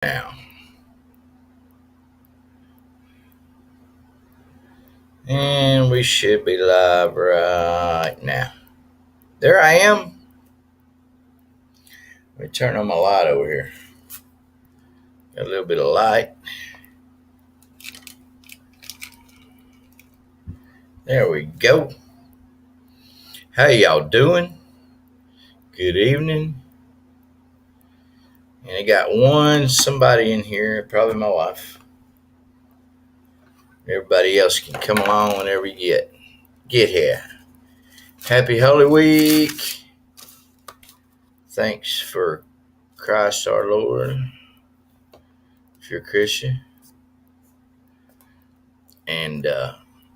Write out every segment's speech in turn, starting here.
Now, and we should be live right now. There I am. Let me turn on my light over here. Got a little bit of light. There we go. How y'all doing? Good evening. And I got somebody in here, probably my wife. Everybody else can come along whenever you get here. Happy Holy Week. Thanks for Christ our Lord. If you're a Christian. And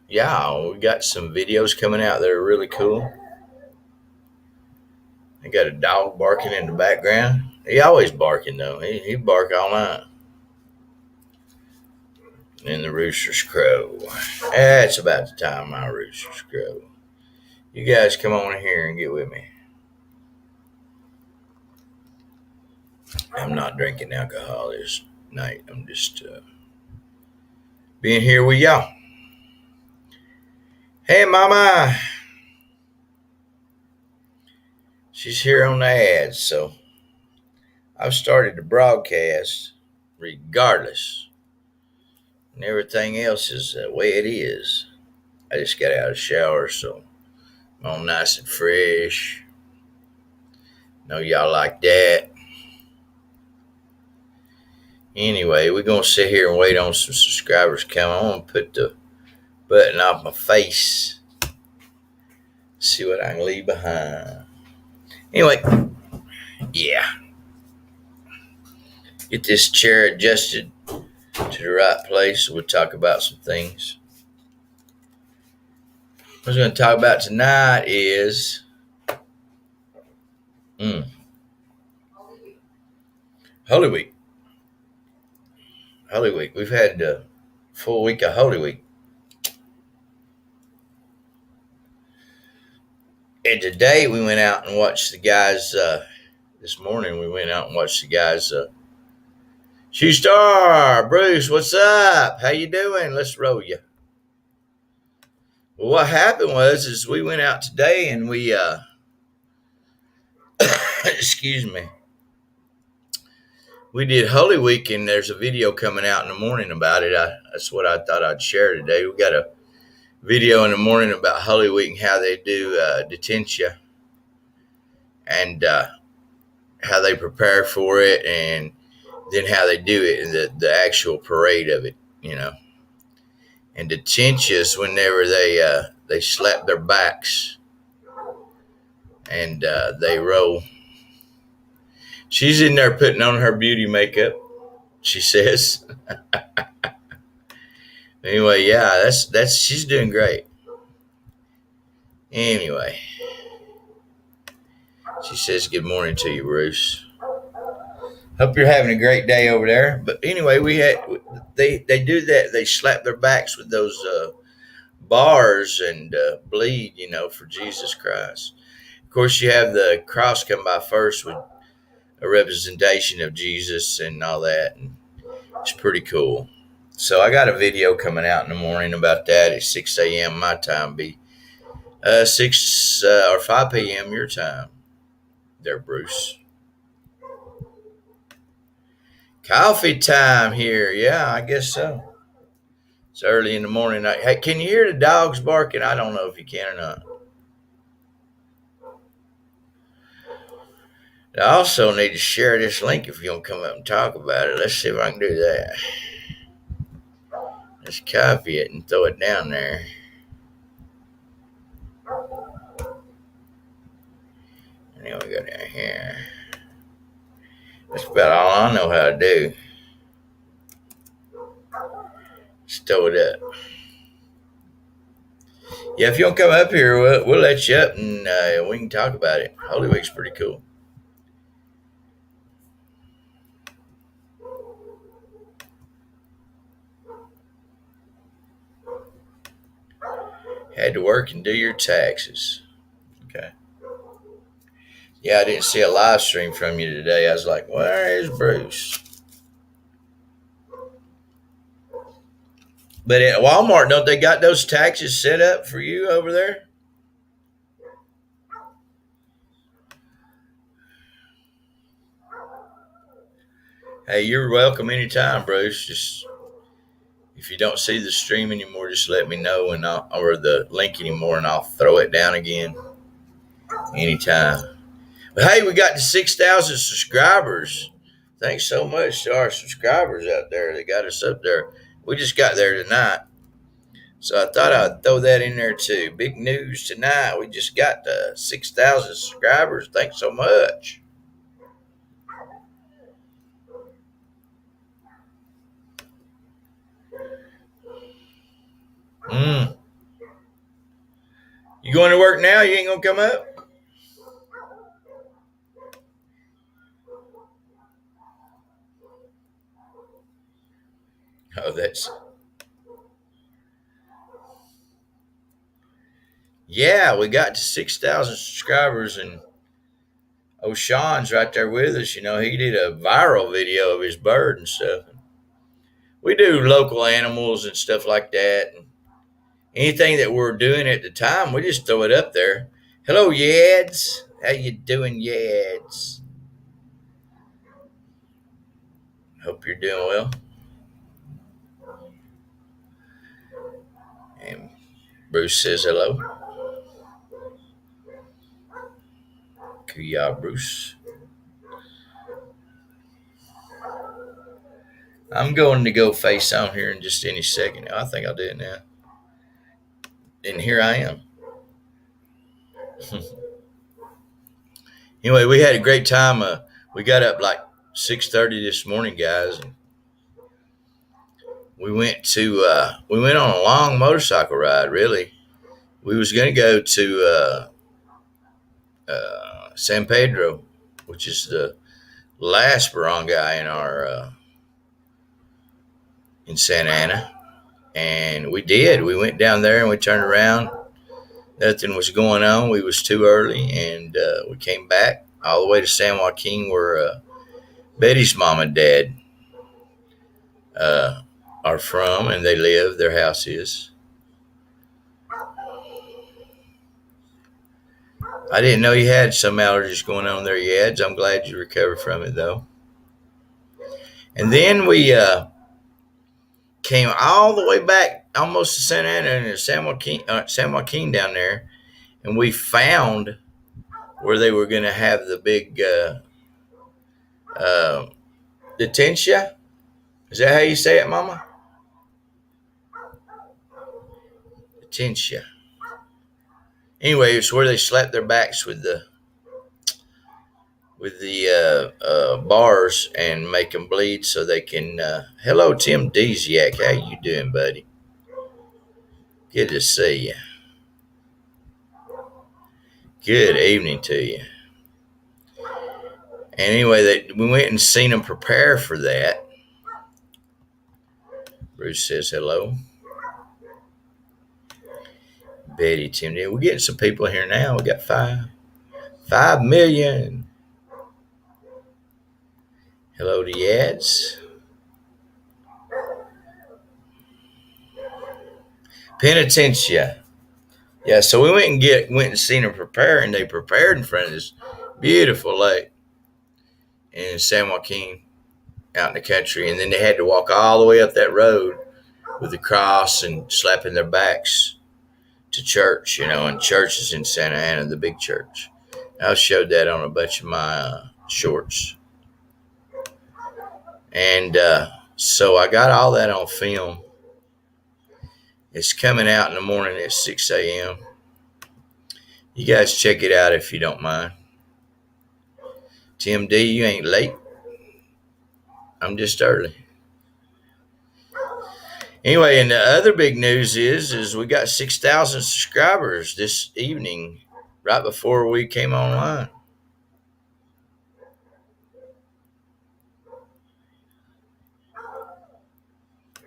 yeah, we got some videos coming out that are really cool. I got a dog barking in the background. He always barking though. He bark all night. And the roosters crow. That's about the time my roosters crow. You guys come on in here and get with me. I'm not drinking alcohol this night. I'm just being here with y'all. Hey, Mama. She's here on the ads, so I've started to broadcast regardless. And everything else is the way it is. I just got out of the shower, so I'm all nice and fresh. Know y'all like that. Anyway, we're going to sit here and wait on some subscribers to come on and put the button off my face. See what I can leave behind. Anyway, yeah. Get this chair adjusted to the right place. So we'll talk about some things. What we're going to talk about tonight is Holy Week. Holy Week. We've had a full week of Holy Week. And today we went out and watched the guys. This morning we went out and watched the guys. Shoe Star, Bruce, what's up? How you doing? Let's roll you. Well, what happened is we went out today and we, excuse me, we did Holy Week, and there's a video coming out in the morning about it. That's what I thought I'd share today. We got a video in the morning about Holy Week and how they do detention and how they prepare for it, and then how they do it and the actual parade of it, you know. And the tenches, whenever they slap their backs and they roll. She's in there putting on her beauty makeup, she says. Anyway, yeah, that's she's doing great. Anyway, she says good morning to you, Bruce. Hope you're having a great day over there. But anyway, they do that. They slap their backs with those bars and bleed, you know, for Jesus Christ. Of course, you have the cross come by first with a representation of Jesus and all that, and it's pretty cool. So I got a video coming out in the morning about that at 6 a.m. my time, be 6 or 5 p.m. your time. There, Bruce. Coffee time here. Yeah, I guess so. It's early in the morning. Hey, can you hear the dogs barking? I don't know if you can or not. I also need to share this link if you want to come up and talk about it. Let's see if I can do that. Let's copy it and throw it down there. And then we go down here. That's about all I know how to do. Just throw it up. Yeah, if you want to come up here, we'll let you up and we can talk about it. Holy Week's pretty cool. Had to work and do your taxes. Okay. Yeah, I didn't see a live stream from you today. I was like, where is Bruce? But at Walmart, don't they got those taxes set up for you over there? Hey, you're welcome anytime, Bruce. Just if you don't see the stream anymore, just let me know or the link anymore, and I'll throw it down again anytime. But hey, we got to 6,000 subscribers. Thanks so much to our subscribers out there. They got us up there. We just got there tonight. So I thought I'd throw that in there too. Big news tonight. We just got 6,000 subscribers. Thanks so much. Mm. You going to work now? You ain't going to come up? Oh, that's. Yeah, we got to 6,000 subscribers, and O'Shawn's right there with us. You know, he did a viral video of his bird and stuff. We do local animals and stuff like that. And anything that we're doing at the time, we just throw it up there. Hello, Yads. How you doing, Yads? Hope you're doing well. And Bruce says hello. Kuya, Bruce. I'm going to go face on here in just any second. I think I'll do it now. And here I am. Anyway, we had a great time. We got up like 6:30 this morning, guys. And we went on a long motorcycle ride. Really, we was going to go to San Pedro, which is the last barangay in our in Santa Ana, and we did. We went down there and we turned around. Nothing was going on. We was too early, and we came back all the way to San Joaquin, where Betty's mom and dad are from, and they live. Their house is. I didn't know you had some allergies going on there, Yads. I'm glad you recovered from it, though. And then we came all the way back, almost to Santa Ana and San Joaquin down there, and we found where they were going to have the big detentia. Is that how you say it, Mama? Detentia. Anyway, it's where they slap their backs with the bars and make them bleed so they can. Hello, Tim Desiak. How you doing, buddy? Good to see you. Good evening to you. And anyway, we went and seen them prepare for that. Bruce says hello. Betty, Tim, we're getting some people here now. We got 5 million. Hello to Yads. Penitencia. Yeah, so we went and seen them prepare, and they prepared in front of this beautiful lake in San Joaquin, out in the country, and then they had to walk all the way up that road with the cross and slapping their backs to church, and church is in Santa Ana, the big church. I showed that on a bunch of my shorts, and so I got all that on film. It's coming out in the morning at 6 a.m. You guys check it out if you don't mind. Tim D, you ain't late. I'm just early. Anyway, and the other big news is we got 6,000 subscribers this evening, right before we came online.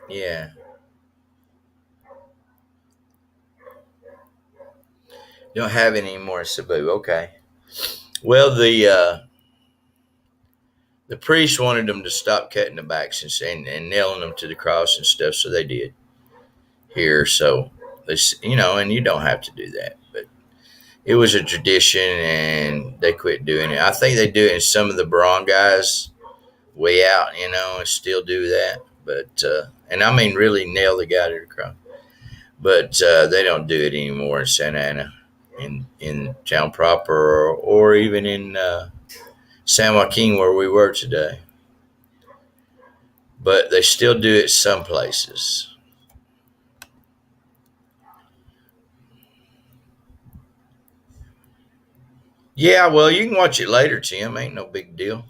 Yeah. Don't have any more, Sabu. Okay. Well, the priest wanted them to stop cutting the backs and nailing them to the cross and stuff, so they did. here. So this, and you don't have to do that, but it was a tradition, and they quit doing it. I think they do it in some of the barangays way out, and still do that. But and I mean, really nail the guy to the cross. But they don't do it anymore in Santa Ana, in town proper, or even in San Joaquin where we were today. But they still do it some places. Yeah, well, you can watch it later, Tim. Ain't no big deal.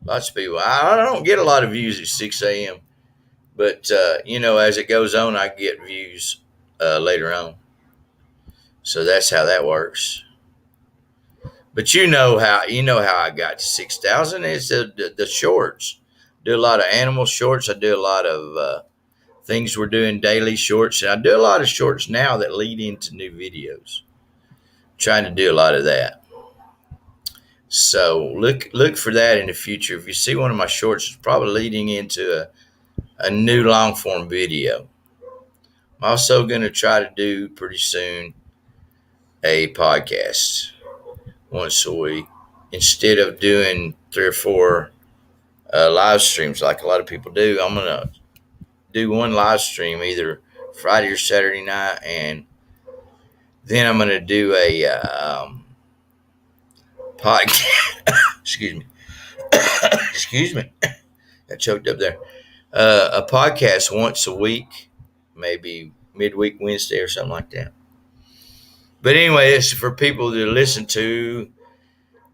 Lots of people. I don't get a lot of views at 6 a.m. But as it goes on, I get views later on. So that's how that works. But you know how I got to 6,000. It's the shorts. Do a lot of animal shorts. I do a lot of things we're doing daily shorts, and I do a lot of shorts now that lead into new videos. Trying to do a lot of that. So look for that in the future. If you see one of my shorts, it's probably leading into a new long form video. I'm also going to try to do pretty soon a podcast once a week instead of doing 3 or 4 live streams like a lot of people do. I'm going to do one live stream either Friday or Saturday night, and then I'm going to do a podcast. Excuse me. Excuse me. I choked up there. A podcast once a week, maybe midweek Wednesday or something like that. But anyway, it's for people to listen to,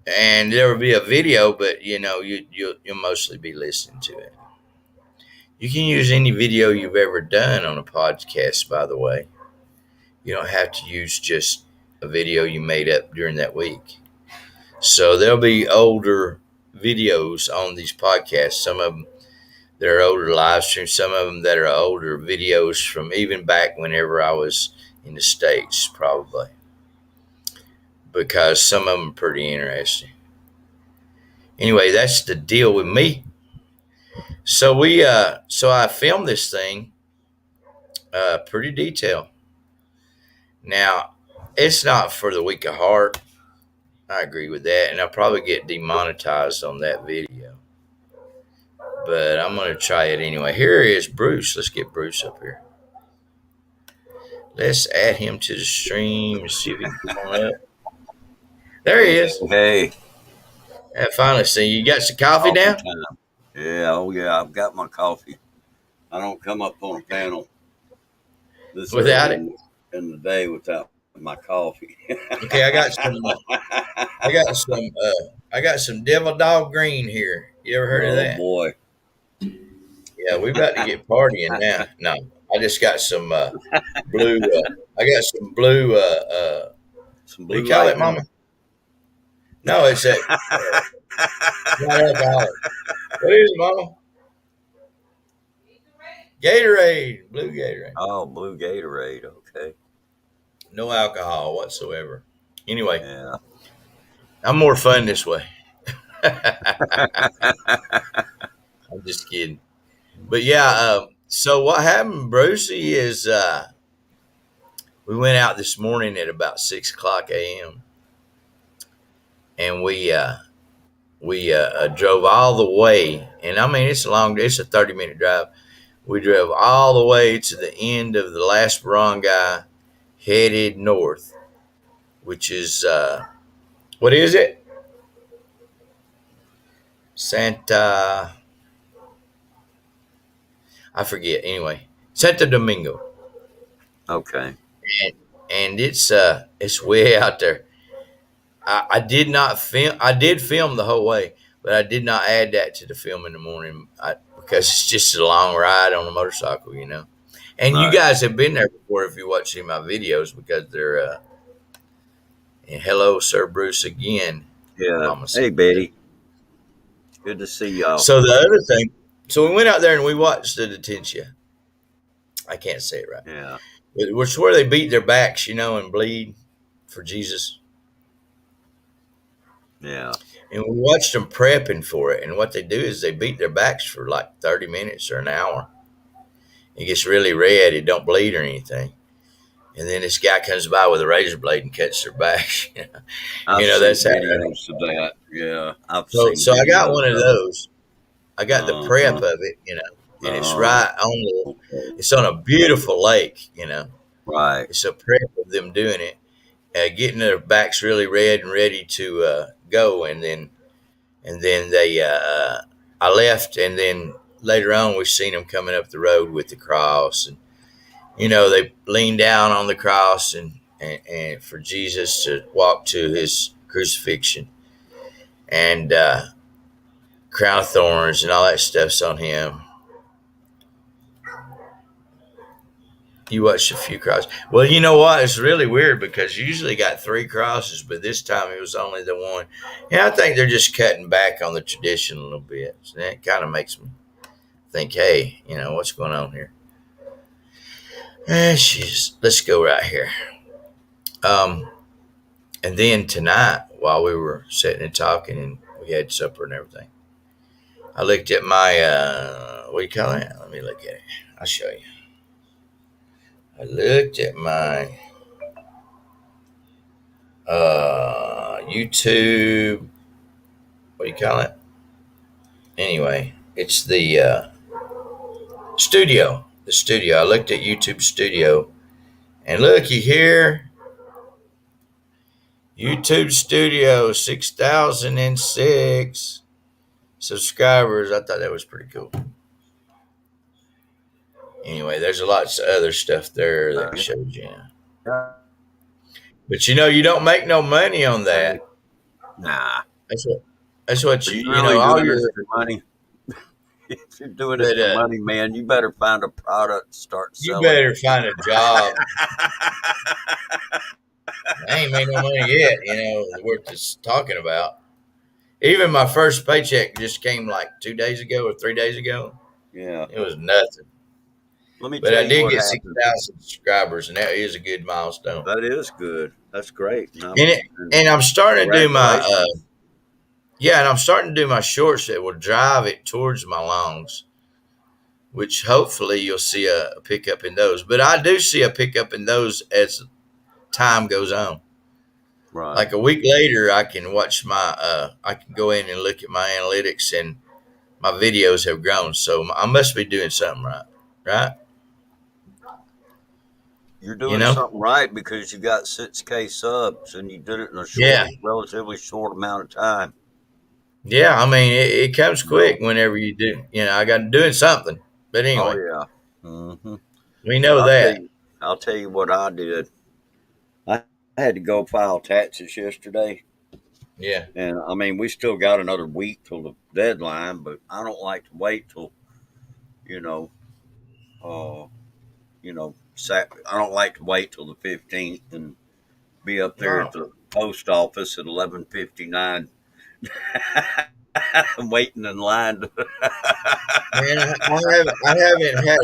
and there will be a video, but you'll mostly be listening to it. You can use any video you've ever done on a podcast, by the way. You don't have to use just a video you made up during that week. So there'll be older videos on these podcasts. Some of them that are older live streams, some of them that are older videos from even back whenever I was in the States, probably. Because some of them are pretty interesting. Anyway, that's the deal with me. So I filmed this thing pretty detailed. Now, it's not for the weak of heart. I agree with that, and I'll probably get demonetized on that video. But I'm going to try it anyway. Here is Bruce. Let's get Bruce up here. Let's add him to the stream and see if he can come on up. There he is. Hey. I finally see you. Got some coffee now? Time. Yeah, oh yeah, I've got my coffee. I don't come up on a panel without it in the day without my coffee. Okay, I got some Devil Dog Green here. You ever heard of that? Oh boy. Yeah, we about to get partying now. No, I just got some blue. I got some blue. Some blue. What do you call it, Mama? No, it's that. Not alcoholic. What is it, Mama? Gatorade. Blue Gatorade. Oh, blue Gatorade. Okay. No alcohol whatsoever. Anyway, yeah. I'm more fun this way. I'm just kidding. But yeah, so what happened, Brucey, is we went out this morning at about 6 o'clock a.m. and we drove all the way. And I mean, it's a 30-minute drive. We drove all the way to the end of the last barangay, headed north, which is, what is it? Santa, I forget. Anyway, Santo Domingo. Okay. And it's way out there. I did not film. I did film the whole way, but I did not add that to the film in the morning because it's just a long ride on a motorcycle, And right. You guys have been there before if you watch my videos because they're. And hello, Sir Bruce again. Yeah. Hey, Betty. Good to see y'all. So the other thing, we went out there and we watched the detention. I can't say it right. Yeah. It's where they beat their backs, and bleed for Jesus. Yeah. And we watched them prepping for it. And what they do is they beat their backs for like 30 minutes or an hour. It gets really red. It don't bleed or anything. And then this guy comes by with a razor blade and cuts their back. I've That's seen how. videos of that. Yeah, I've So, seen so I got videos one of of it. those. I got the prep Uh-huh. of it, and it's Uh, right on okay. it's on a beautiful lake. Right. It's a prep of them doing it, getting their backs really red and ready to go, and then I left, and then later on we seen them coming up the road with the cross, and they leaned down on the cross and for Jesus to walk to his crucifixion, and crown of thorns and all that stuff's on him. You watched a few crosses. Well, you know what? It's really weird because you usually got three crosses, but this time it was only the one. Yeah, I think they're just cutting back on the tradition a little bit. So that kind of makes me think, hey, what's going on here? Let's go right here. Um, and then tonight, while we were sitting and talking and we had supper and everything, I looked at my, what do you call it? Let me look at it. I'll show you. I looked at my YouTube. What do you call it? Anyway, it's the studio. The studio. I looked at YouTube Studio, and looky here, YouTube Studio, 6,006 subscribers. I thought that was pretty cool. Anyway, there's a lot of other stuff there that shows you. Yeah. But you don't make no money on that. Nah. That's what. That's what Are you you really know. All doing your this for money? If you're doing it but for money, man, you better find a product to start you selling. better find a job. I ain't made no money yet. Worth just talking about. Even my first paycheck just came like 2 days ago or 3 days ago. Yeah. It was nothing. Let me But tell I you did what get six happened. thousand subscribers, and that is a good milestone. That is good. That's great. And I'm starting to do my Congratulations. and I'm starting to do my shorts that will drive it towards my longs, which hopefully you'll see a pickup in those. But I do see a pickup in those as time goes on. Right. Like a week later, I can watch I can go in and look at my analytics, and my videos have grown. So I must be doing something right, right? You're You doing know? something right because you got 6K subs and you did it in a Yeah, relatively short amount of time. yeah. I mean, it comes You know? quick whenever you do. I got doing something. But Oh anyway, yeah. Hmm. we But know that. I'll tell you what I did. I had to go file taxes yesterday, Yeah. and I mean we still got another week till the deadline, but I don't like to wait till you know, uh, I don't like to wait till the 15th and be up there No, at the post office at 11:59 waiting in line. man, I haven't had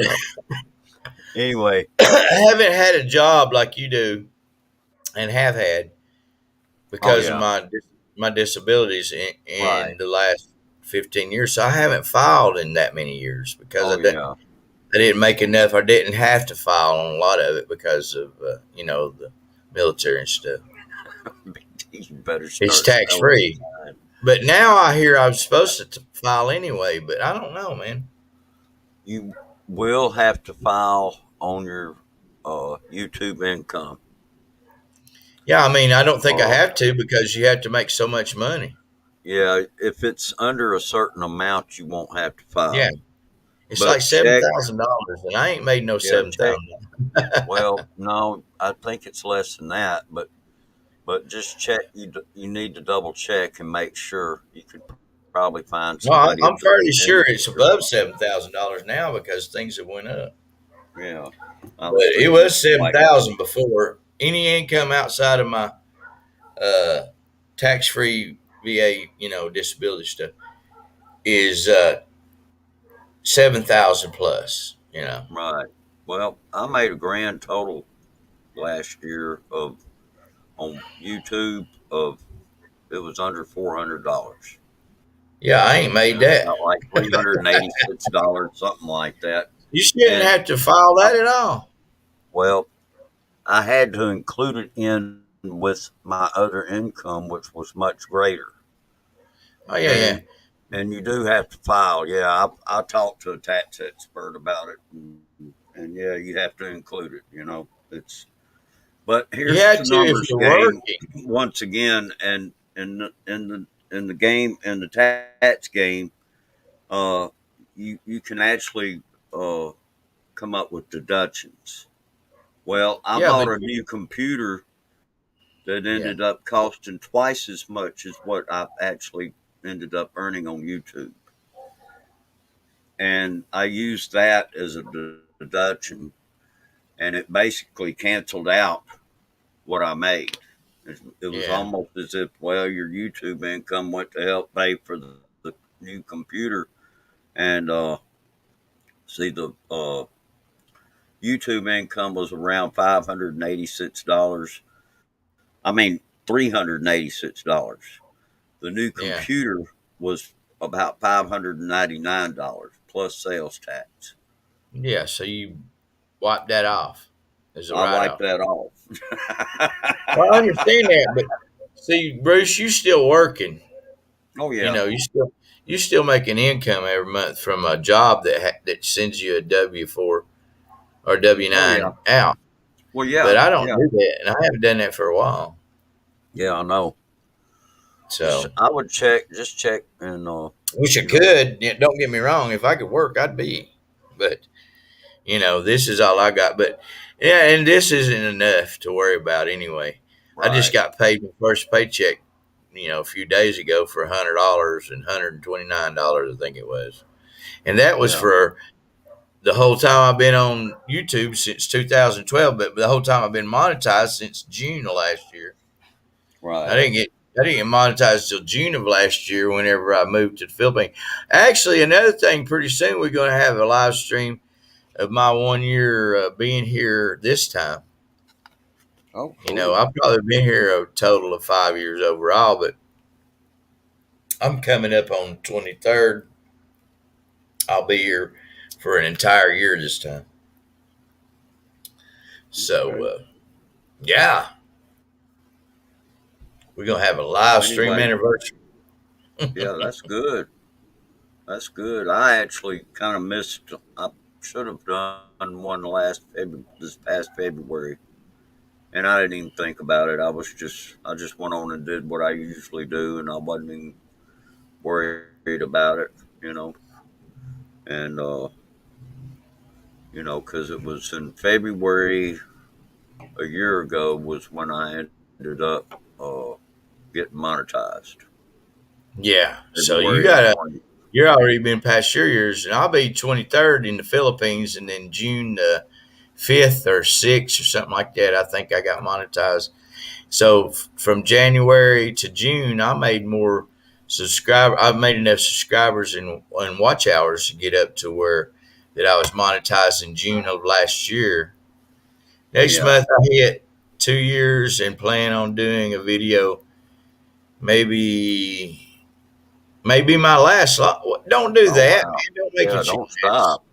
Anyway, I haven't had a job like you do, and have had oh because of yeah, my disabilities in right. the last 15 years. So I haven't filed in that many years because Oh yeah. I didn't make enough. I didn't have to file on a lot of it because of the military and stuff. You better It's start tax selling free, time. but now I hear I'm supposed to file anyway. But I don't know, man. You will have to file on your YouTube income. Yeah, I mean, I don't think I Uh, have to because you have to make so much money. yeah, if it's under a certain amount, you won't have to Yeah, file. it's like But $7,000, and I ain't made no yeah, check. 7,000. Well, no, I think it's less than that, but just check. You need to double check and make sure. You could probably find Well, somebody I'm else in fairly the sure it's industry. above $7,000 now because things have went up. Yeah, I But was it thinking was seven like thousand before. Any income outside of my uh, tax free VA, disability stuff is 7,000 plus. right. Well, I made a grand total last year of on YouTube of it was under $400. Yeah, I ain't made that. About like $386, something like that. You shouldn't And have to file that at all. well, I had to include it in with my other income, which was much greater. Oh yeah, yeah, And you do have to file. Yeah, I talked to a tax expert about it, and yeah, you have to include it. It's but you here's had the to if numbers you're game working. once again, and in the game in the tax game, uh, you can actually uh come up with deductions. Well, I Yeah, bought but a new computer that yeah, ended up costing twice as much as what I actually ended up earning on YouTube. And I used that as a deduction, and it basically canceled out what I made. It was yeah, almost as if, well, your YouTube income went to help pay for the new computer. And see, the YouTube income was around $586. I mean, $386. The new yeah, computer was about $599 plus sales tax. yeah. So you wipe that off as a I write wiped off. that off. Well, I understand that, but see, Bruce, you still working. Oh You yeah, know, you still making income every month from a job that sends you a W-4 or oh yeah. W-9 out. Well, But yeah, I don't yeah, do that, and I haven't done that for a while. yeah. I know. Just So, I would check, just check, and wish I you know, could. Yeah, don't get me wrong. If I could work, I'd be. But this is all I got. But yeah, and this isn't enough to worry about anyway. I just right. got paid my first paycheck, a few days ago for $100 and $129, I think it was, and that was Yeah, for the whole time I've been on YouTube since 2012. But the whole time I've been monetized since June of last year. I right. didn't get I didn't get monetized till June of last year. Whenever I moved to the Philippines, actually, another thing, pretty soon we're going to have a live stream of my 1 year being here this time. Oh, cool. I've probably been here a total of 5 years overall, but I'm coming up on 23rd. I'll be here for an entire year this time. So, Okay. yeah, we're going to have a Well, live stream anyway, anniversary. yeah, that's good. That's good. I actually kind of missed. I should have done one this past February, and I didn't even think about it. I just went on and did what I usually do, and I wasn't even worried about it, and because it was in February a year ago was when I ended up getting monetized. Yeah, so February of 20. you're already been past your years, and I'll be 23rd in the Philippines, and then June 5th or 6th or something like that. I think I got monetized. So from January to June, I made more subscriber. I've made enough subscribers and watch hours to get up to where that I was monetized in June of last year. Next Yeah. month, I hit 2 years and plan on doing a video. Maybe my last. Don't do Oh that, wow. man. Don't make Yeah. it Don't chance. stop.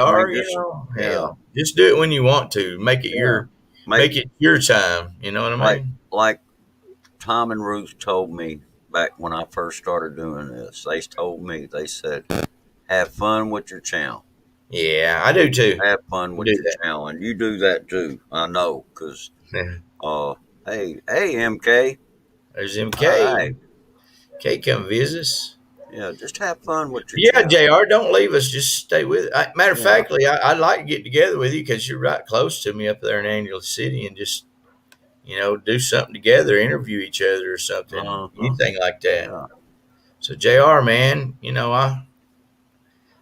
I Jr. mean, just yeah, Hell, just do it when you want to. yeah. Make make it your time. You know what I like mean? like Tom and Ruth told me back when I first started doing this. They told me, they said, "Have fun with your channel. Yeah, I do too. Have fun I with do your channel," and you do that too. I know, cause that. hey, MK. There's All MK. right. K come visit us. Yeah, just have fun with your Yeah, channel. Jr. Don't leave us. Just stay with it. Matter of Yeah. factly, I'd like to get together with you because you're right close to me up there in Angeles City, and just do something together, interview each other or something, Uh huh. anything like that. Yeah. So, Jr. Man,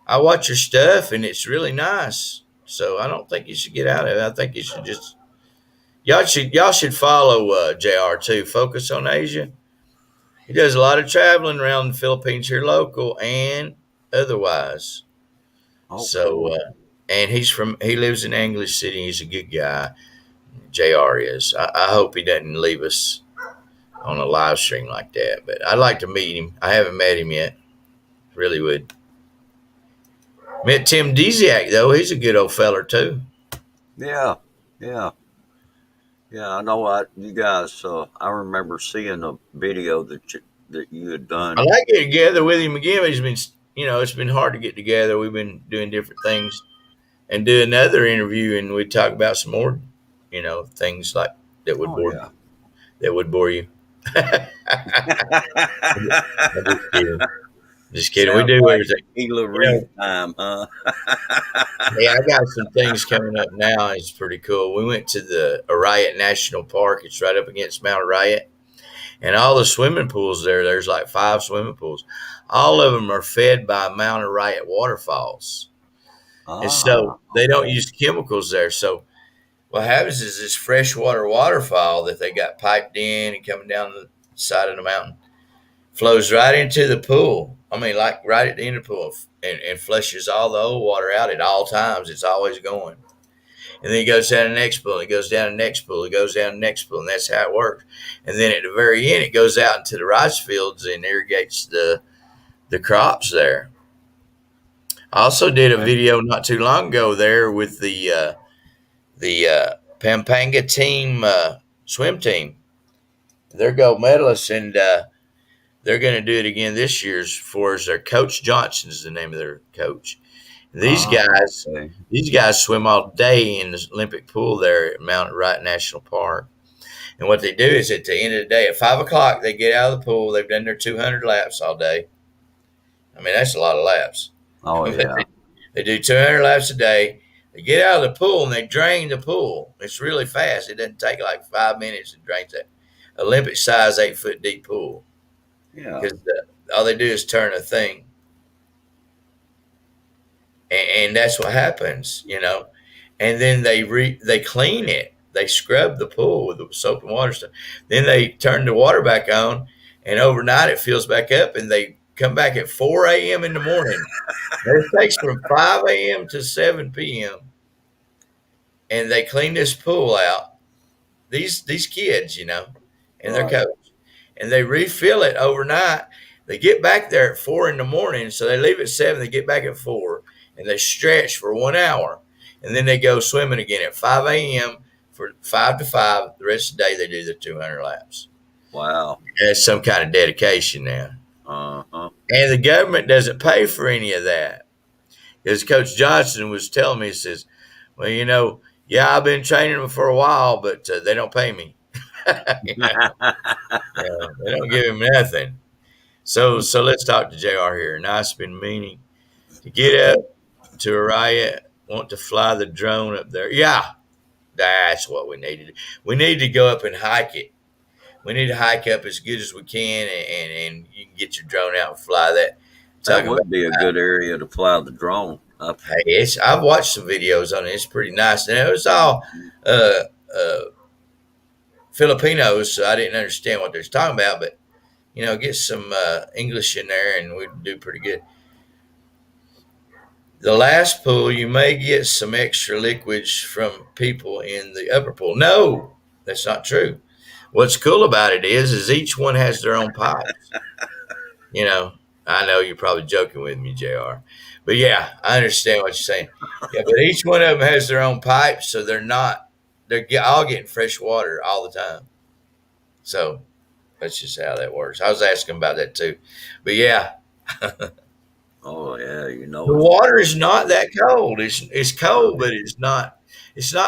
I watch your stuff and it's really nice. So I don't think you should get out of it. I think you should just y'all should follow Jr. too. Focus on Asia. He does a lot of traveling around the Philippines here, local and otherwise. Oh, So, cool. and he lives in English City. He's a good guy. Jr. is. I hope he doesn't leave us on a live stream like that. But I'd like to meet him. I haven't met him yet. Really would. Met Tim Desiak though. He's a good old feller too. Yeah, yeah, yeah. I know. You guys. I remember seeing a video that you had I done. like getting together with him again. But he's been, it's been hard to get together. We've been doing different things and do another interview, and we talk about some more, things like that would Oh bore yeah. that would bore you. I'm just kidding. Just kidding. We Sounds do like everything. tequila You know, reef time, huh? hey, I got some things coming up now. It's pretty cool. We went to the Arayat National Park. It's right up against Mount Arayat. And all the swimming pools there's like 5 swimming pools. All of them are fed by Mount Arayat waterfalls. And so Ah, they don't okay. use chemicals there. So what happens is this freshwater waterfall that they got piped in and coming down the side of the mountain flows right into the pool. I mean, like right at the end of the pool, and flushes all the old water out at all times. It's always going. And then it goes down the next pool, it goes down the next pool, it goes down the next pool, and that's how it works. And then at the very end, it goes out into the rice fields and irrigates the crops there. I also did a Okay. video not too long ago there with the Pampanga team swim team. They're gold medalists, and they're going to do it again this year's for us. Their coach Johnson is the name of their coach. These Ah, guys, okay. these guys swim all day in the Olympic pool there at Mount Wright National Park. And what they do is at the end of the day, at 5 o'clock, they get out of the pool. They've done their 200 laps all day. I mean, that's a lot of laps. Oh yeah. They do 200 laps a day. They get out of the pool and they drain the pool. It's really fast. It doesn't take like 5 minutes to drain that Olympic size 8 foot deep pool Yeah. because all they do is turn a thing, and that's what happens. And then they clean it. They scrub the pool with the soap and water stuff. Then they turn the water back on, and overnight it fills back up, and they come back at 4 a.m. in the morning. And it takes from 5 a.m. to 7 p.m. and they clean this pool out. These kids, and their Right. coach, and they refill it overnight. They get back there at 4 in the morning, so they leave at 7. They get back at 4, and they stretch for 1 hour, and then they go swimming again at 5 a.m. for 5 to 5. The rest of the day they do the 200 laps. Wow. That's some kind of dedication now, Uh-huh. and the government doesn't pay for any of that. As Coach Johnson was telling me, he says, "Well, yeah, I've been training them for a while, but they don't pay me." you know, they don't give him nothing. So let's talk to Jr. here. Nice been meaning to get up to Araya, want to fly the drone up there. Yeah, that's what we need to do. We need to go up and hike it. We need to hike up as good as we can, and you can get your drone out and fly that. That Talking about, would be a good area to fly the drone up. hey, I've watched some videos on it. It's pretty nice, and it was all uh, uh, Filipinos, so I didn't understand what they was talking about, but get some English in there, and we'd do pretty good. The last pool, you may get some extra liquids from people in the upper pool. No, that's not true. What's cool about it is each one has their own pipes. You know, I know you're probably joking with me, Jr. But yeah, I understand what you're saying. Yeah, but each one of them has their own pipes, so they're all getting fresh water all the time. So that's just how that works. I was asking about that too. But yeah, Oh yeah, the it's water is not that cold. It's cold, but it's not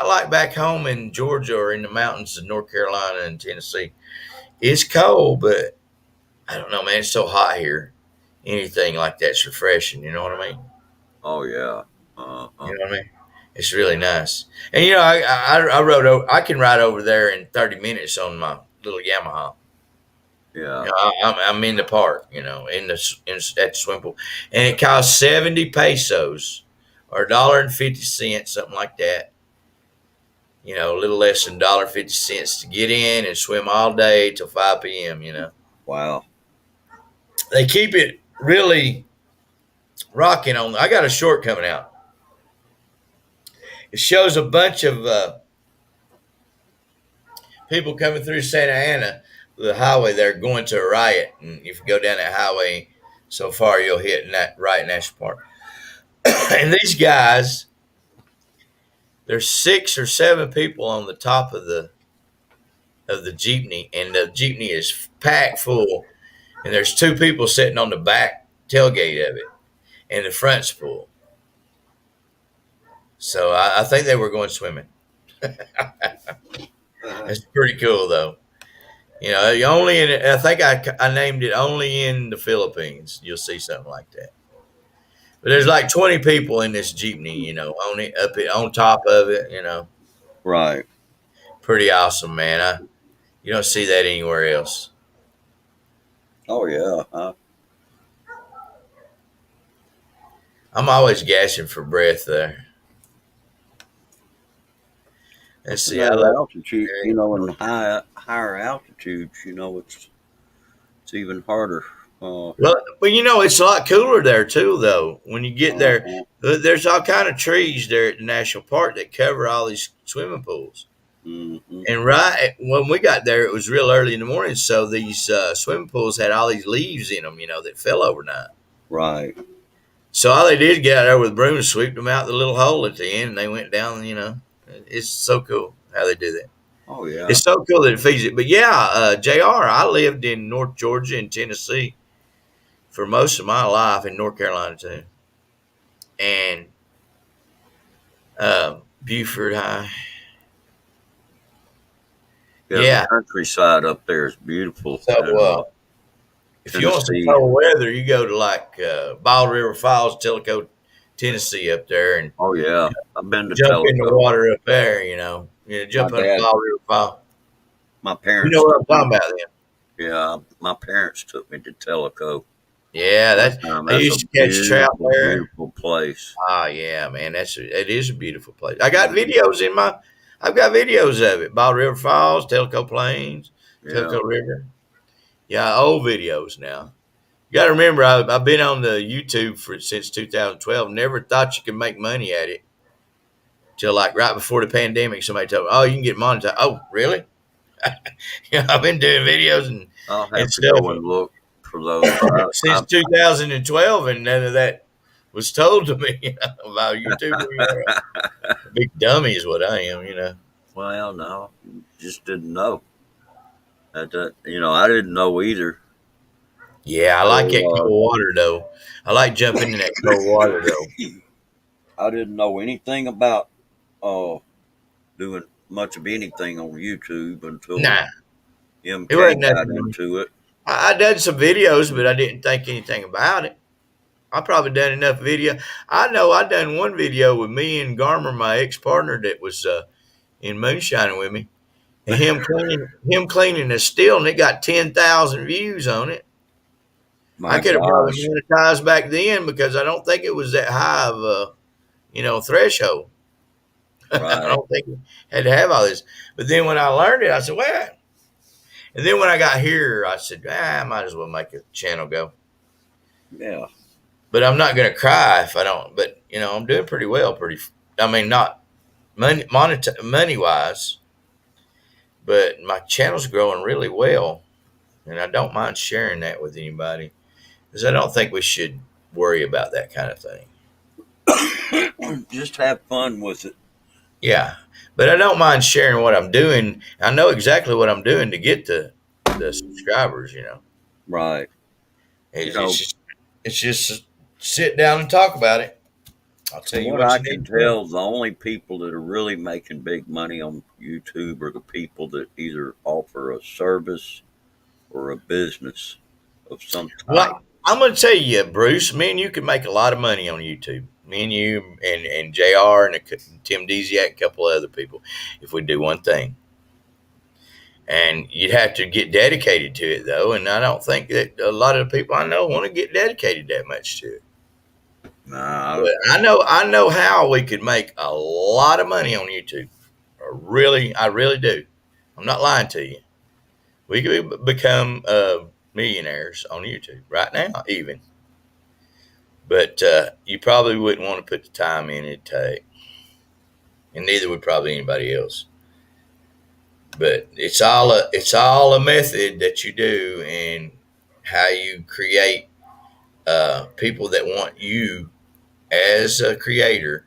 like back home in Georgia or in the mountains of North Carolina and Tennessee. It's cold, but I don't know, man. It's so hot here. Anything like that's refreshing. You know what I mean? oh yeah. Uh-huh. You know what I mean? It's really nice. And I rode over. I can ride over there in 30 minutes on my little Yamaha. Yeah. I'm in the park, at the swimming pool, and it costs 70 pesos or $1.50, something like that. A little less than $1.50 to get in and swim all day till 5 p.m. Wow. They keep it really rocking on. I got a short coming out. It shows a bunch of people coming through Santa Ana, the highway there, going to a riot. And if you go down that highway so far, you'll hit that Riot National Park. And these guys, there's 6 or 7 people on the top of the jeepney, and the jeepney is packed full, and there's 2 people sitting on the back tailgate of it, and the front's full. So I think they were going swimming. That's pretty cool, though. You know, you only in I think I named it only in the Philippines. You'll see something like that. But there's like 20 people in this jeepney. You know, on it, up it, on top of it. You know, Right. pretty awesome, man. You don't see that anywhere else. Oh yeah. I'm always gasping for breath there. Let's see. I That love altitude, you know, in higher altitudes, you know, it's even harder. Well, you know, it's a lot cooler there too, though. When you get there, Uh-huh. there's all kind of trees there at the national park that cover all these swimming pools. Hmm. And right when we got there, it was real early in the morning, so these swimming pools had all these leaves in them, you know, that fell overnight. Right. So all they did is get out there with brooms, sweep them out the little hole at the end, and they went down. You know, it's so cool how they do that. Oh yeah. It's so cool that it feeds it. But yeah, Jr. I lived in North Georgia and Tennessee for most of my life, in North Carolina too, and Buford High. Yeah. Yeah. The countryside up there is beautiful. So And, if you want some Tennessee. cold weather, you go to like Bald River Falls, Tellico, Tennessee, up there, and Oh yeah. I've been to jump in the Tellico. water up there. Jump My in dad, Bald River Falls. my You know parents what I'm took me. talking about, then? Yeah, my parents took me to Tellico Yeah, one time. they That's a used to catch trout beautiful, there. beautiful place. Ah, yeah, man, it is a beautiful place. I've got videos of it. Bald River Falls, Tellico Plains, Yeah. Tellico River. Yeah, old videos now. You got to remember, I've been on the YouTube since 2012. Never thought you could make money at it till like right before the pandemic. Somebody told me, "Oh, you can get monetized." Oh, really? I've been doing videos I'll and have to stuff go and look for those. since 2012, and none of that was told to me about YouTube. A big dummy is what I am. Well, no, just didn't know. You know, I didn't know either. Yeah, I like that So cold water though. I like jumping in that cold water though. I didn't know anything about uh, doing much of anything on YouTube until Nah, it MK wasn't got nothing. into it. I done some videos, but I didn't think anything about it. I probably done enough video. I know I done one video with me and Garmer, my ex partner, that was in moonshining with me, and him cleaning a still, and it got 10,000 views on it. I My could have probably gosh, monetized back then because I don't think it was that high of a threshold. I right? don't think it had to have all this. But then when I learned it, I said, well. And then when I got here, I said, I might as well make a channel go. Yeah, But I'm not going to cry if I don't. But I'm doing pretty well. I mean, not money wise, but my channel's growing really well, and I don't mind sharing that with anybody because I don't think we should worry about that kind of thing. just have fun with it. Yeah, but I don't mind sharing what I'm doing. I know exactly what I'm doing to get the subscribers. Right. You It's, know, it's just it's just sit down and talk about it. I'll tell from you what what I you can need to know. tell, the only people that are really making big money on YouTube are the people that either offer a service or a business of some Like type. I'm going to tell you, Bruce, me and you can make a lot of money on YouTube. Me and you and Jr. and Tim Deziak, a couple of other people, if we do one thing. And you'd have to get dedicated to it, though. And I don't think that a lot of the people I know want to get dedicated that much to it. Nah, But I know how we could make a lot of money on YouTube. I really do. I'm not lying to you. We could become millionaires on YouTube right now, even. But you probably wouldn't want to put the time in it'd take, and neither would probably anybody else. But it's all a method that you do and how you create people that want you as a creator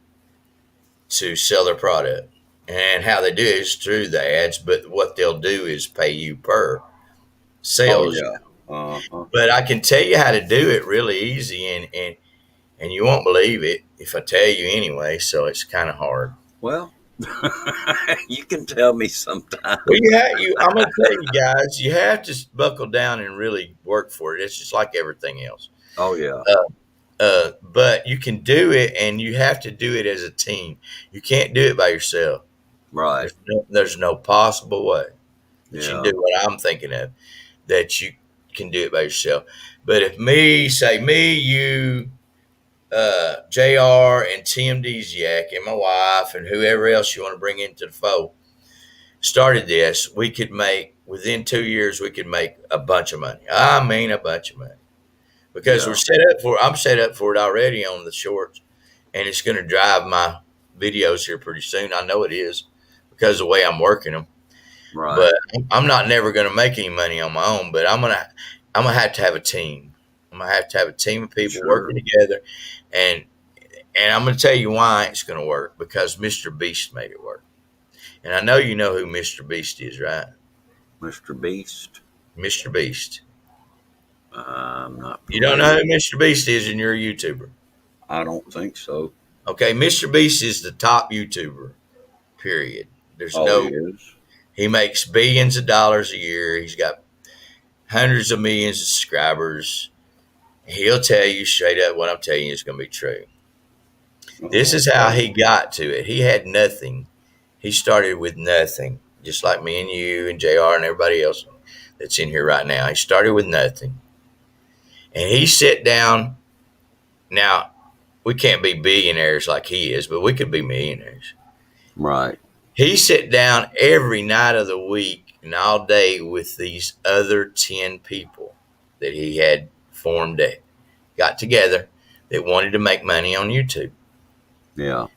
to sell their product. And how they do it is through the ads, but what they'll do is pay you per Oh sales. yeah. Uh-huh. But I can tell you how to do it really easy, and you won't believe it if I tell you anyway. So it's kind of hard. Well, you can tell me sometime. Well, I'm going to tell you guys, you have to buckle down and really work for it. It's just like everything else. Oh yeah. But you can do it, and you have to do it as a team. You can't do it by yourself. Right. There's no possible way that you can Yeah. do what I'm thinking of, that you can do it by yourself. But if me, you, JR, and Tim Desiak, and my wife, and whoever else you want to bring into the fold, started this, we could make, within 2 years, we could make a bunch of money. I mean, a bunch of money. Because Yeah. I'm set up for it already on the shorts, and it's going to drive my videos here pretty soon. I know it is because of the way I'm working them. Right. But I'm not never going to make any money on my own. But I'm gonna have to have a team. I'm gonna have to have a team of people Sure. working together, and I'm going to tell you why it's going to work, because Mr. Beast made it work. And I know you know who Mr. Beast is, right? Mr. Beast. Mr. Beast. I'm not. You don't know who Mr. Beast is, and you're a YouTuber. I don't think so. Okay, Mr. Beast is the top YouTuber. Period. There's Oh, he is. He makes billions of dollars a year. He's got hundreds of millions of subscribers. He'll tell you straight up what I'm telling you is going to be true. This is how he got to it. He had nothing. He started with nothing, just like me and you and JR and everybody else that's in here right now. He started with nothing. And he sat down. Now, we can't be billionaires like he is, but we could be millionaires. Right. He sat down every night of the week and all day with these other 10 people that he had formed, that got together, that wanted to make money on YouTube. Yeah.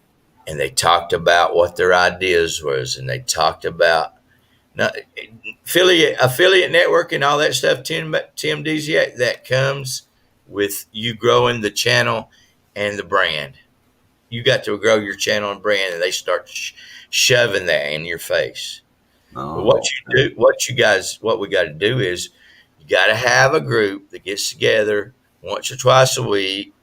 And they talked about what their ideas was, and they talked about affiliate network and all that stuff. Tim Desiak, that comes with you growing the channel and the brand. You got to grow your channel and brand, and they start shoving that in your face. Oh, But what we got to do is, you got to have a group that gets together once or twice a week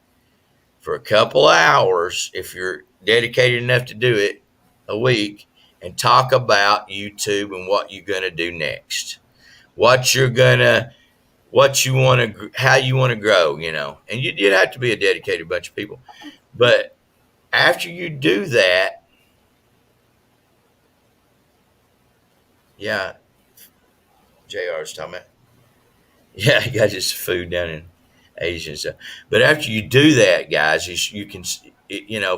for a couple hours, if you're dedicated enough to do it, a week, and talk about YouTube and what you're going to do next, what you want to, how you want to grow, and you'd have to be a dedicated bunch of people. But after you do that, yeah, JR's talking about, yeah, he got his food down in Asia and stuff. But after you do that, guys, you can,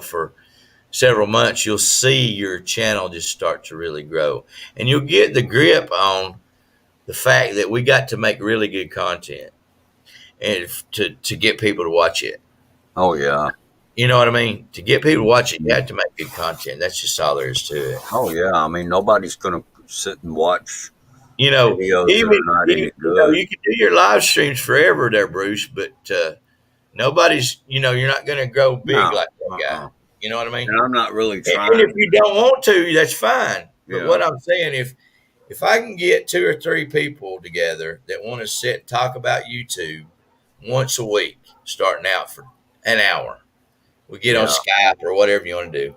for several months, you'll see your channel just start to really grow. And you'll get the grip on the fact that we got to make really good content, and to get people to watch it. Oh yeah. You know what I mean? To get people to watch it, you have to make good content. That's just all there is to it. Oh yeah. I mean, nobody's gonna sit and watch videos Even that are not any good. you can do your live streams forever there, Bruce, but nobody's, you're not going to grow big No. like that guy. Uh-uh. You know what I mean? And I'm not really And trying. if you don't want to, that's fine. But Yeah. what I'm saying, if I can get 2 or 3 people together that want to sit and talk about YouTube once a week, starting out for an hour, we get on Skype or whatever you want to do.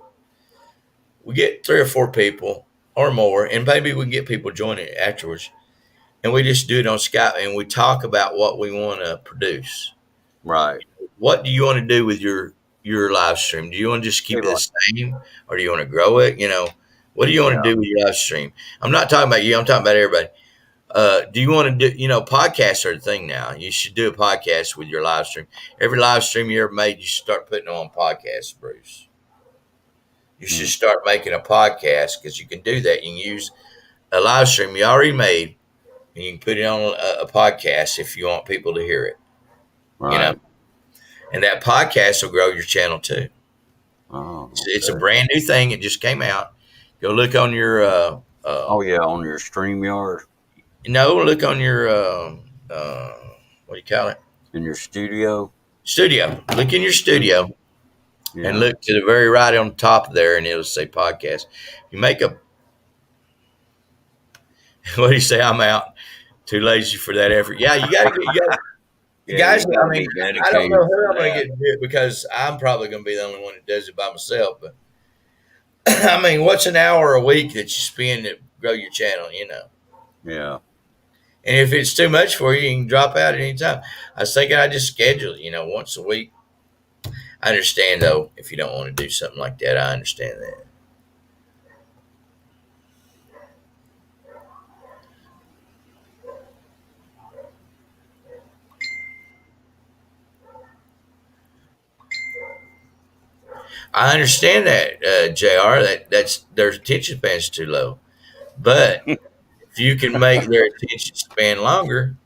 We get 3 or 4 people or more, and maybe we can get people joining afterwards. And we just do it on Skype, and we talk about what we want to produce. Right. What do you want to do with your live stream? Do you want to just keep it the same, or do you want to grow it? What do you want to do with your live stream? I'm not talking about you. I'm talking about everybody. Do you want to do, podcasts are the thing now. You should do a podcast with your live stream. Every live stream you ever made, you should start putting on podcasts, Bruce. You should start making a podcast, because you can do that. You can use a live stream you already made, and you can put it on a podcast if you want people to hear it. Right. And that podcast will grow your channel too. Oh, It's a brand new thing. It just came out. Go look on your oh yeah, on your StreamYard. No, look on your what do you call it? In your studio. Studio. Look in your studio, and Yeah. look to the very right on top there, and it'll say podcast. You make a what do you say? I'm out. Too lazy for that effort. Yeah, you got to get you got Yeah, guys. you got I to mean, be I don't know dedicated who for I'm going to that. get to do it because I'm probably going to be the only one that does it by myself. But I mean, what's an hour a week that you spend to grow your channel? Yeah. And if it's too much for you, you can drop out at any time. I was thinking I just schedule, once a week. I understand though if you don't want to do something like that. I understand that. I understand that, Jr. That's their attention span's too low. But if you can make their attention span longer,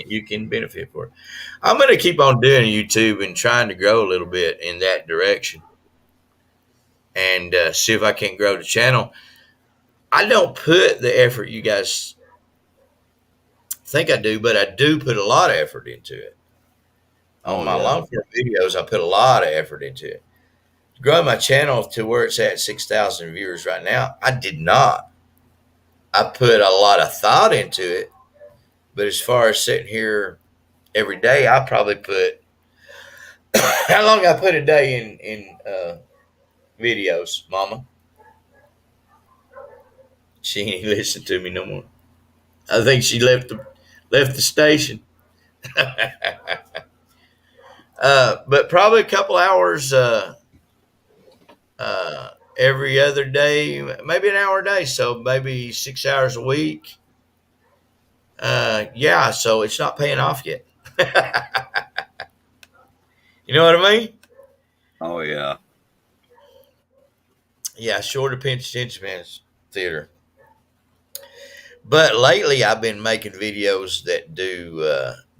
you can benefit for it. I'm going to keep on doing YouTube and trying to grow a little bit in that direction, and see if I can grow the channel. I don't put the effort you guys think I do, but I do put a lot of effort into it. On Oh my yeah. long form videos, I put a lot of effort into it. Growing my channel to where it's at 6,000 viewers right now, I did not. I put a lot of thought into it, but as far as sitting here every day, I probably put how long I put a day in videos, Mama. She ain't listen to me no more. I think she left the station. But probably a couple hours every other day, maybe an hour a day, so maybe 6 hours a week. Yeah, so it's not paying off yet. You know what I mean? Oh yeah. Yeah, short attention spans theater. But lately, I've been making videos that do